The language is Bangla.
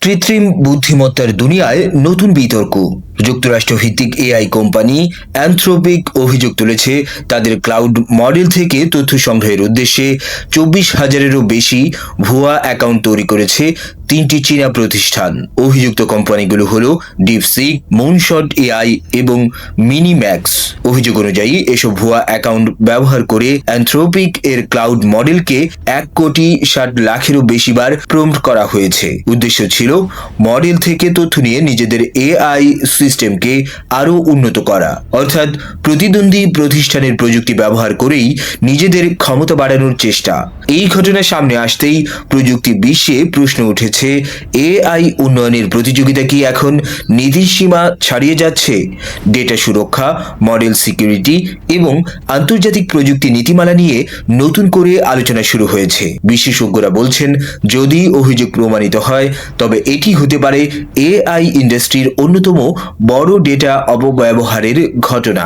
কৃত্রিম বুদ্ধিমত্তার দুনিয়ায় নতুন বিতর্ক। যুক্তরাষ্ট্র ভিত্তিক এআই কোম্পানি অ্যানথ্রোপিক অভিযোগ তুলেছে তাদের ক্লাউড মডেল থেকে তথ্য সংগ্রহের উদ্দেশ্যে ২৪,০০০-এরও বেশি ভুয়া অ্যাকাউন্ট তৈরি করেছে তিনটি চীনা প্রতিষ্ঠান। অভিযুক্ত কোম্পানিগুলো হলো ডিপসিক, মুনশট এআই এবং মিনিম্যাক্স। অভিযোগ অনুযায়ী এসব ভুয়া অ্যাকাউন্ট ব্যবহার করে অ্যানথ্রোপিক এর ক্লাউড মডেলকে ১,৬০,০০,০০০-এরও বেশি বার প্রম্পট করা হয়েছে। উদ্দেশ্য ছিল মডেল থেকে তথ্য নিয়ে নিজেদের এআই সিস্টেমকে আরও উন্নত করা, অর্থাৎ প্রতিদ্বন্দ্বী প্রতিষ্ঠানের প্রযুক্তি ব্যবহার করেই নিজেদের ক্ষমতা বাড়ানোর চেষ্টা। এই ঘটনা সামনে আসতেই প্রযুক্তি বিশ্বে প্রশ্ন উঠেছে, এআই উন্নয়নের প্রতিযোগিতা কি এখন নীতির সীমা ছাড়িয়ে যাচ্ছে? ডেটা সুরক্ষা, মডেল সিকিউরিটি এবং আন্তর্জাতিক প্রযুক্তি নীতিমালা নিয়ে নতুন করে আলোচনা শুরু হয়েছে। বিশেষজ্ঞরা বলছেন, যদি অভিযোগ প্রমাণিত হয় তবে এটি হতে পারে এআই ইন্ডাস্ট্রির অন্যতম বড় ডেটা অপব্যবহারের ঘটনা।